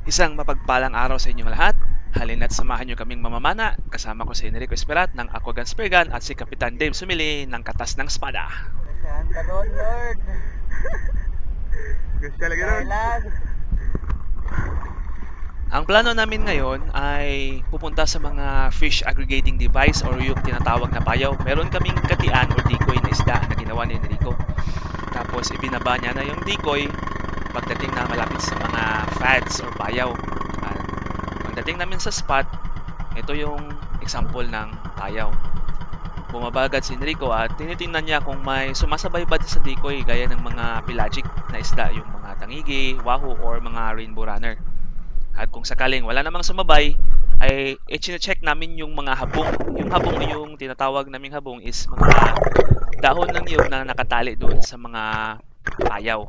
Isang mapagpalang araw sa inyong lahat. Halina't samahan niyo kaming mamamana. Kasama ko si Enrico Esperat ng Aquagan Spergan at si Kapitan Dave Sumili ng Katas ng Espada. Saan ka doon, Lord? Gusto talaga nun. Kailan? Ang plano namin ngayon ay pupunta sa mga fish aggregating device or yung tinatawag na payaw. Meron kaming katian or decoy na isda na ginawa ni Enrico. Tapos ibinaba niya na yung decoy pagdating na malapit sa mga fads or payaw. At pagdating namin sa spot, ito yung example ng payaw. Bumaba agad si Enrico at tinitingnan niya kung may sumasabay ba sa decoy gaya ng mga pelagic na isda, yung mga tangigi, wahoo, or mga rainbow runner. At kung sakaling wala namang sumabay, ay i-check namin yung mga habong. Yung habong, yung tinatawag naming habong is mga dahon ng niyog na nakatali doon sa mga payaw.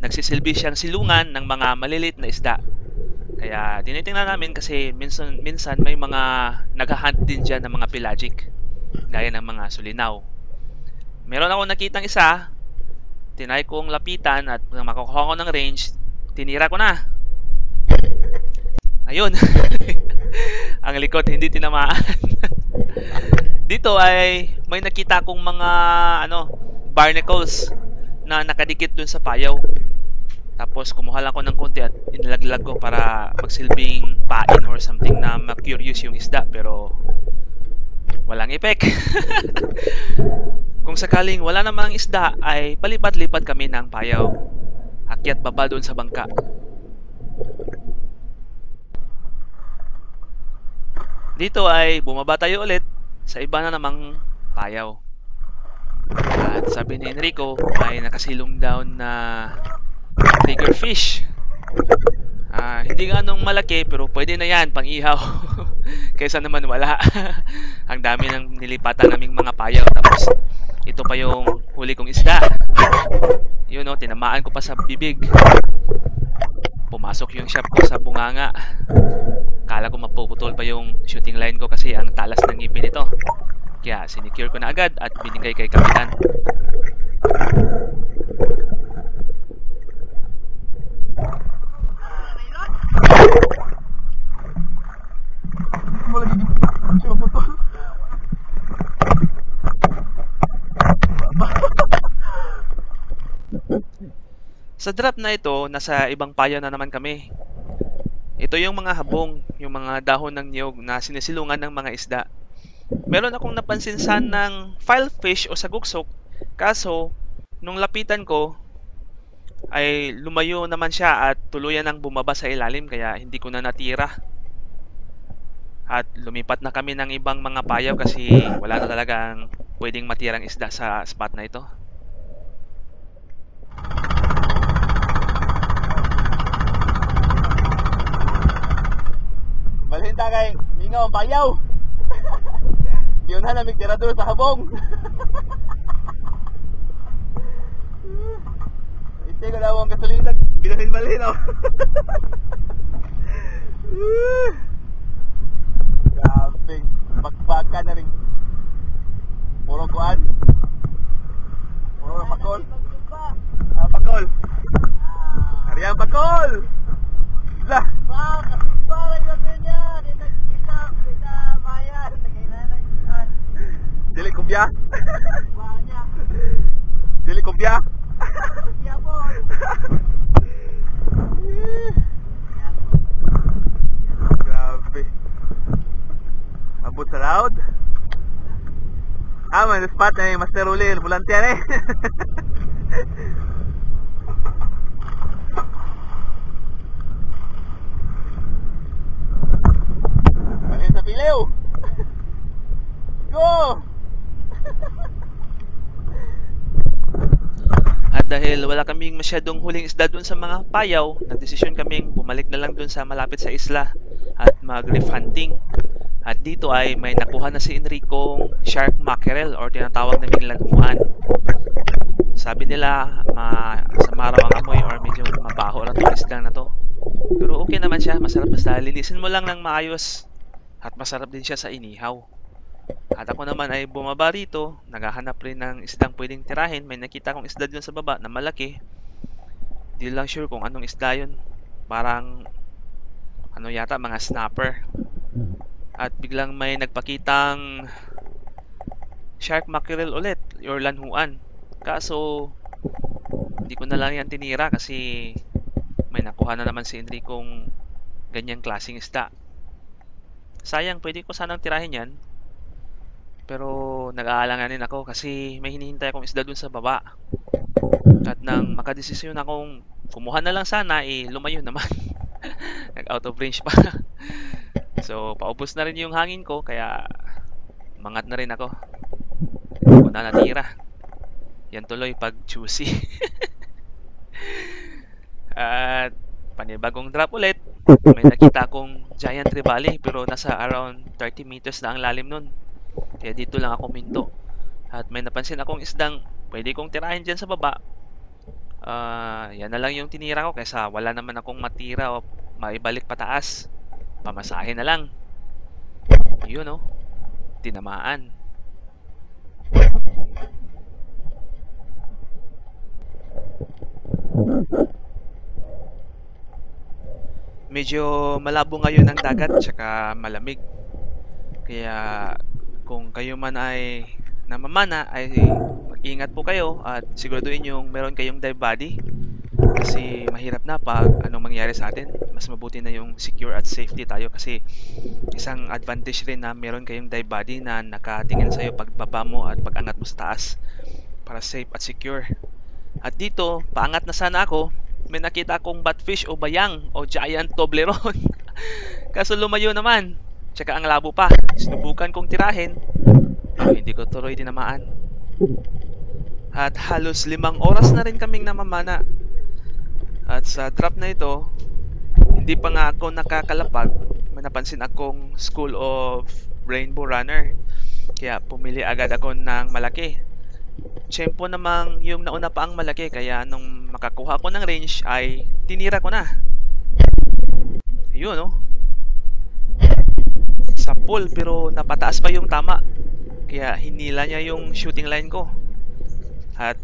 Nagsisilbi siyang silungan ng mga maliliit na isda. Kaya tinitingnan namin kasi minsan may mga naghahunt din dyan ng mga pelagic, gaya ng mga sulinaw. Meron ako nakitang isa, tinry kong lapitan at nang makukuha ko ng range, tinira ko na. Ayun. Ang likod hindi tinamaan. Dito ay may nakita kong mga barnacles na nakadikit dun sa payaw. Tapos kumuha lang ko ng konti at inilaglag ko para magsilbing pain or something na ma-curious yung isda, pero walang effect. Kung sakaling wala namang isda ay palipat-lipat kami ng payaw. Akyat baba doon sa bangka. Dito ay bumaba tayo ulit sa iba na namang payaw. At sabi ni Enrico ay nakasilong down na triggerfish. Hindi ganong malaki pero pwede na yan pang ihaw. Kaysa naman wala. Ang dami ng nilipatan naming mga payaw. Tapos ito pa yung huli kong isda. Yun o, tinamaan ko pa sa bibig. Pumasok yung shop ko sa bunganga. Kala ko mapuputol pa yung shooting line ko kasi ang talas ng ngipin nito. Kaya sinicure ko na agad at binigay kay Kapitan. Mo lagi siya putol. Sa drop na ito, nasa ibang payaw na naman kami. Ito yung mga habong, yung mga dahon ng niyog na sinisilungan ng mga isda. Meron akong napansinsan ng filefish o saguksok, kaso nung lapitan ko ay lumayo naman siya at tuluyan nang bumaba sa ilalim kaya hindi ko na natira. At lumipat na kami ng ibang mga payaw kasi wala na talagang pwedeng matirang isda sa spot na ito. Balhin ta kay mingaw ang payaw. Diyon na namig tirador sa habong. Ite ko daw ang gasolina bilhin oh. Grabe, bakbakan na rin. Puro kuan. Puro pakol. Pakol. Ariyan pakol. Lah. Wow, kasimpara yun niya. Kita bayan. Nagkailangan. Dili kubya. Wanya. Dili kubya. Siya po. Grabe. Abot sa round. May spot na yung Master Uli, volunteer eh. Alin sa pilew. Go! At dahil wala kaming masyadong huling isda dun sa mga payaw, nagdesisyon kaming bumalik na lang dun sa malapit sa isla at mag-reef hunting. At dito ay may nakuha na si Enrico shark mackerel or tinatawag naming laguan. Sabi nila masama raw ang amoy or medyo mabaho lang itong isda na to. Pero okay naman siya, masarap basta linisin mo lang ng maayos at masarap din siya sa inihaw. At ako naman ay bumaba rito, naghahanap rin ng isdang pwedeng tirahin. May nakita kong isda dun sa baba na malaki. Di lang sure kung anong isda yun. Parang ano yata, mga snapper. At biglang may nagpakitang shark mackerel ulit or lanhuan. Kaso hindi ko na lang yan tinira kasi may nakuha na naman si Enricong ganyang klaseng isda. Sayang, pwede ko sanang tirahin yan. Pero nag-aalanganin ako kasi may hinihintay akong isda dun sa baba. At nang makadesisyon akong kumuha na lang sana, lumayo naman. Nag-out of range pa. So, paubos na rin yung hangin ko, kaya mangat na rin ako. Hindi ko na natira. Yan tuloy pag juicy. At panibagong drop ulit. May nakita akong giant trevally pero nasa around 30 meters na ang lalim nun. Kaya dito lang ako minto. At may napansin akong isdang pwede kong tirahin dyan sa baba. Yan na lang yung tinira ko kaysa wala naman akong matira o maibalik pataas. Pamasahe na lang. Yun oh. Tinamaan. Medyo malabo ngayon ang dagat tsaka malamig. Kaya kung kayo man ay namamana ay mag-ingat po kayo at siguraduhin yung meron kayong dive body. Kasi mahirap na pag anong mangyari sa atin. Mas mabuti na yung secure at safety tayo kasi isang advantage rin na meron kayong dive body na nakatingin sa'yo pagbaba mo at pag-angat mo sa taas para safe at secure. At dito, paangat na sana ako, may nakita akong batfish o bayang o giant Toblerone. Kaso lumayo naman. Tsaka ang labo pa. Sinubukan kong tirahin. Pero hindi ko tuloy tinamaan. At halos 5 oras na rin kaming namamana. At sa drop na ito, hindi pa nga ako nakakalapag. May napansin akong School of Rainbow Runner. Kaya pumili agad ako ng malaki. Tiyempo namang yung nauna pa ang malaki. Kaya nung makakuha ko ng range ay tinira ko na. Yun oh. Sa pool pero napataas pa yung tama. Kaya hinila niya yung shooting line ko. At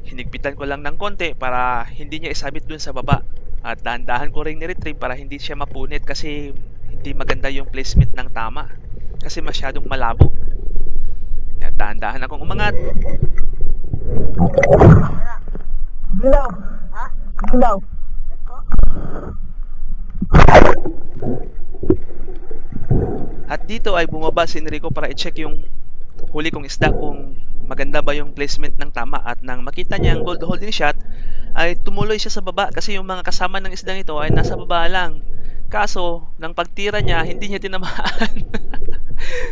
hinigpitan ko lang ng konti para hindi niya isabit dun sa baba. At dahan-dahan ko rin ni-retrieve para hindi siya mapunit kasi hindi maganda yung placement ng tama. Kasi masyadong malabo. Kaya dahan-dahan akong umangat. Gulaw. Ha? Gulaw. At dito ay bumaba si Enrico para i-check yung huli kong isda kung maganda ba yung placement ng tama. At nang makita niya ang gold holding shot ay tumuloy siya sa baba kasi yung mga kasama ng isdang ito ay nasa baba lang. Kaso nang pagtira niya hindi niya tinamaan.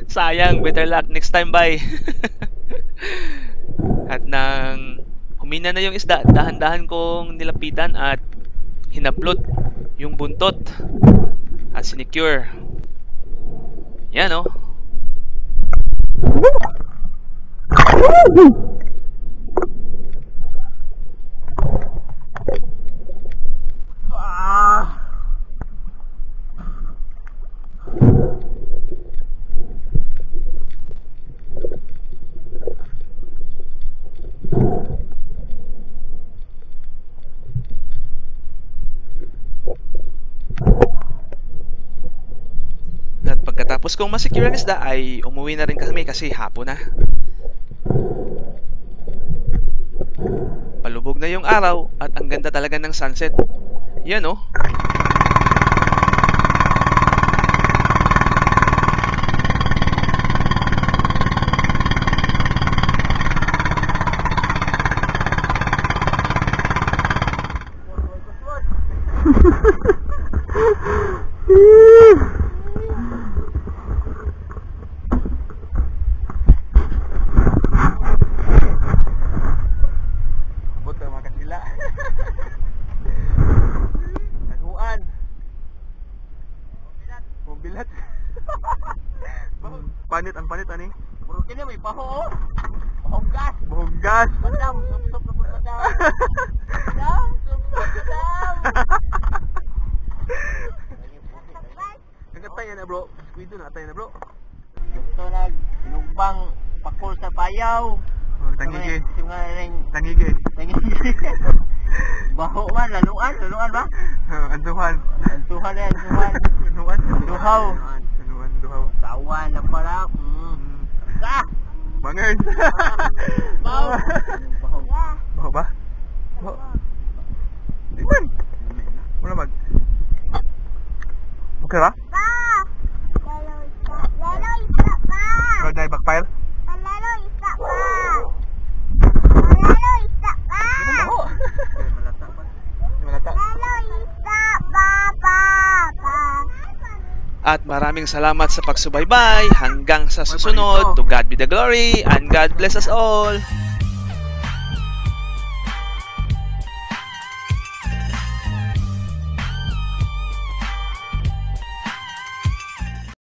Sayang, better luck next time, bye. At nang humina na yung isda, dahan-dahan kong nilapitan at hinaplot yung buntot at sinecure. Yan oh. At pagkatapos kong masecure ang isda ay umuwi na rin kami kasi hapon na. Palubog na yung araw at ang ganda talaga ng sunset. Yan oh. Panit, ang panit ani. Puro kini may baho. Bahong gas. Buhong gas. Madam, sup-sup na po madam. Madam, sup-sup madam. Nagatay na bro. Squid na atay na bro. Gusto na lubang pakul sa payaw. Tangige. Singaling Tangige. baho man, laluan ba? Antuhan. Antuhan. duhaw. Sanuan duhaw. Tawan na pala. Sa! Bangers. Baho. Baho ba? Baho. Di man. Wala mag. Okay ba? Road na backfire? Baho. Malata. At maraming salamat sa pagsubaybay. Hanggang sa susunod. To God be the glory and God bless us all.